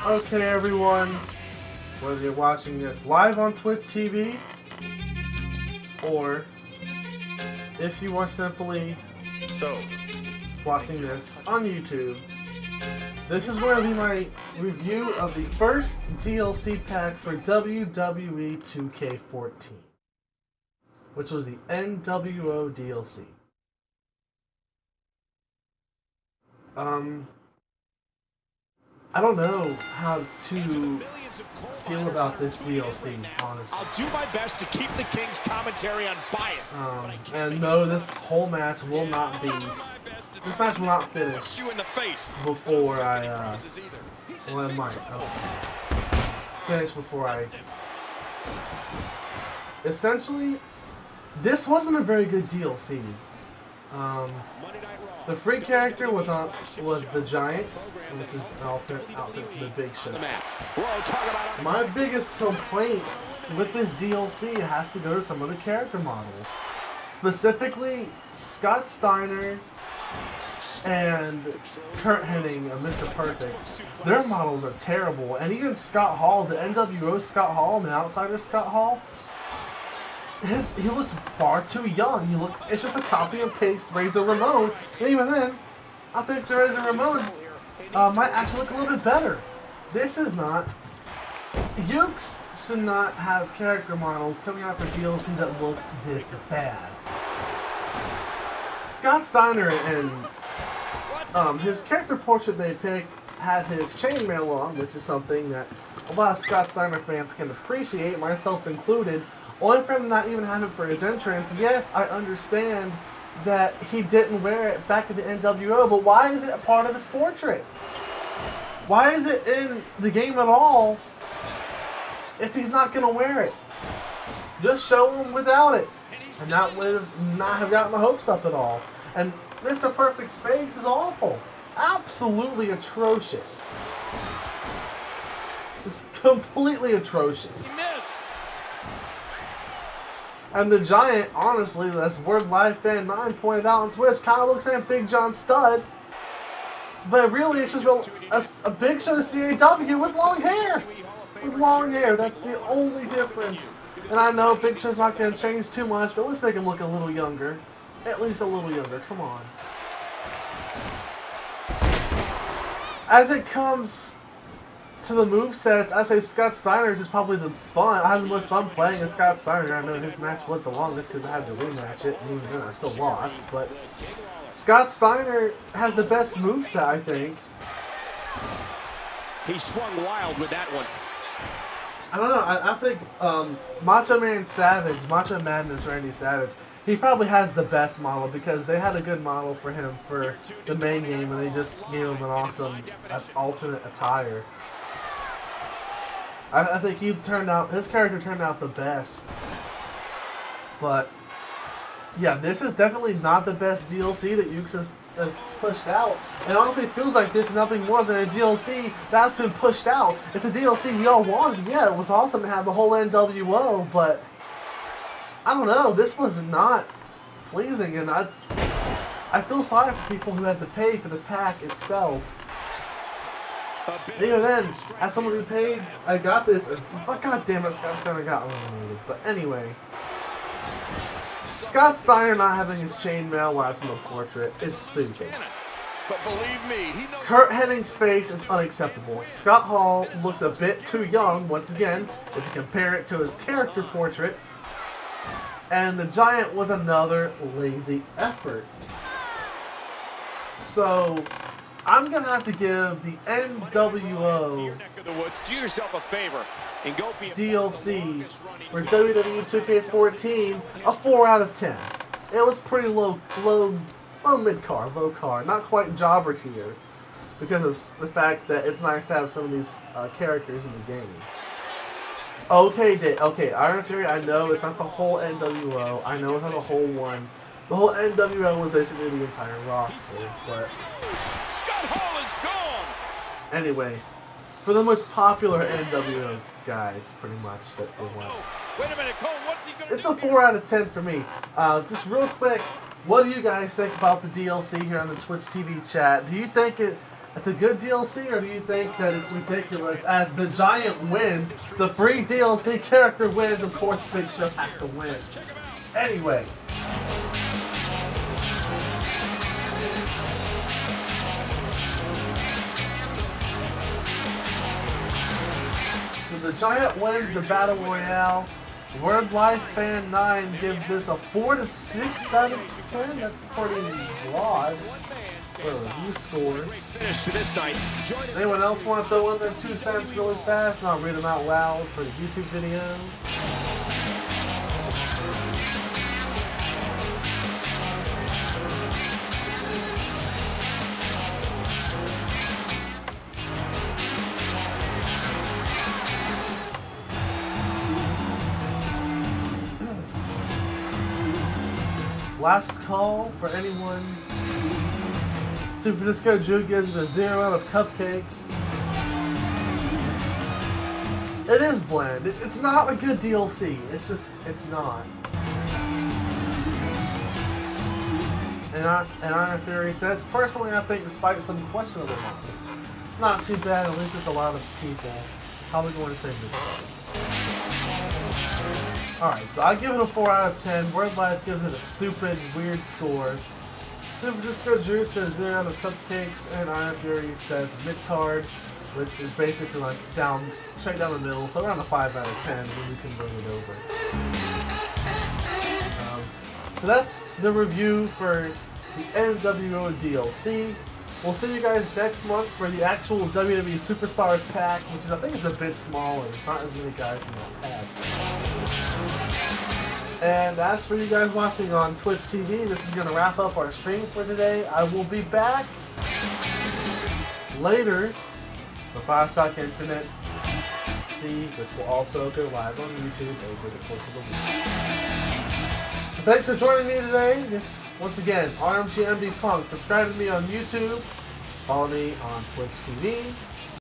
Okay, everyone, whether you're watching this live on Twitch TV, or if you are simply watching this on YouTube, this is going to be my review of the first DLC pack for WWE 2K14, which was the NWO DLC. I don't know how to feel about this DLC, honestly. I'll do my best to keep the King's commentary unbiased. And no, this whole match will not be... This match will not finish before I, well, it might. Finish before I... Essentially, this wasn't a very good DLC. The free character was the Giant, which is an alternate outfit for the Big Show. My biggest complaint with this DLC has to go to some of the character models. Specifically, Scott Steiner and Kurt Hennig of Mr. Perfect. Their models are terrible. And even Scott Hall, the NWO Scott Hall and the Outsider Scott Hall, he looks far too young. It's just a copy and paste Razor Ramon. And even then, I think the Razor Ramon might actually look a little bit better. This is not. Ukes should not have character models coming out for DLC that look this bad. Scott Steiner and his character portrait they picked had his chainmail on, which is something that a lot of Scott Steiner fans can appreciate, myself included. Only for him not even have it for his entrance. Yes, I understand that he didn't wear it back in the NWO, but why is it a part of his portrait? Why is it in the game at all if he's not going to wear it? Just show him without it. And not have gotten the hopes up at all. And Mr. Perfect's face is awful. Absolutely atrocious. Just completely atrocious. And the Giant, honestly, as Word Live Fan 9 pointed out on Twitch, kind of looks like Big John Studd. But really, it's just a Big Show CAW with long hair. With long hair, that's the only difference. And I know Big Show's not going to change too much, but let's make him look a little younger. At least a little younger, come on. As it comes to the movesets, I say Scott Steiner's is probably the fun. I had the most fun playing as Scott Steiner. I know his match was the longest because I had to rematch it, and even then I still lost. But Scott Steiner has the best moveset, I think. He swung wild with that one. I don't know. I think Macho Man Savage, Macho Madness Randy Savage, he probably has the best model because they had a good model for him for the main game, and they just gave him an awesome alternate attire. I think his character turned out the best. But, yeah, this is definitely not the best DLC that Ukes has pushed out. And honestly, it feels like this is nothing more than a DLC that's been pushed out. It's a DLC we all wanted. Yeah, it was awesome to have the whole NWO, but I don't know. This was not pleasing, and I feel sorry for people who had to pay for the pack itself. Even then, as someone who paid, I got this, but god damn it, Scott Steiner got eliminated. But anyway, Scott Steiner not having his chainmail while it's in the portrait is stupid. But believe me, Kurt Hennig's face is unacceptable. Scott Hall looks a bit too young, once again, if you compare it to his character portrait. And the Giant was another lazy effort. So I'm going to have to give the NWO DLC for WWE 2K14 a 4 out of 10. It was pretty low mid-card, low card, not quite jobber tier because of the fact that it's nice to have some of these characters in the game. Okay, Iron Fury, I know it's not the whole NWO, I know it's not the whole one. The whole NWO was basically the entire roster, but Scott Hall is gone. Anyway, for the most popular NWO guys, pretty much that they want. Wait a minute, Cole, what's he gonna do? It's a 4 out of 10 for me. Just real quick, what do you guys think about the DLC here on the Twitch TV chat? Do you think it it's a good DLC, or do you think that it's ridiculous as the Giant wins, the free DLC character wins, of course Big Show has to win. Anyway. So the Giant wins the Battle Royale. Word Life Fan 9 gives this a 4 to 6 out of 10. That's pretty broad for a review score. Anyone else want to throw in their 2 cents really fast? And I'll read them out loud for the YouTube video. Last call for anyone. Super Disco Drew gives it a 0 out of cupcakes. It is bland. It's not a good DLC. It's not. And Iron Fury says, personally, I think despite some questionable models, it's not too bad. At least it's a lot of people probably going to say this. Alright, so I give it a 4 out of 10. Word Life gives it a stupid, weird score. Super Disco Drew says 0 out of cupcakes, and Iron Fury says mid-card, which is basically like straight down the middle, so around a 5 out of 10 when we can bring it over. So that's the review for the NWO DLC. We'll see you guys next month for the actual WWE Superstars pack, which I think is a bit smaller. There's not as many guys in that pack. And as for you guys watching on Twitch TV, this is going to wrap up our stream for today. I will be back later for Bioshock Infinite C, which will also go live on YouTube over the course of the week. So thanks for joining me today. This, once again, RMGMD Punk. Subscribe to me on YouTube. Follow me on Twitch TV.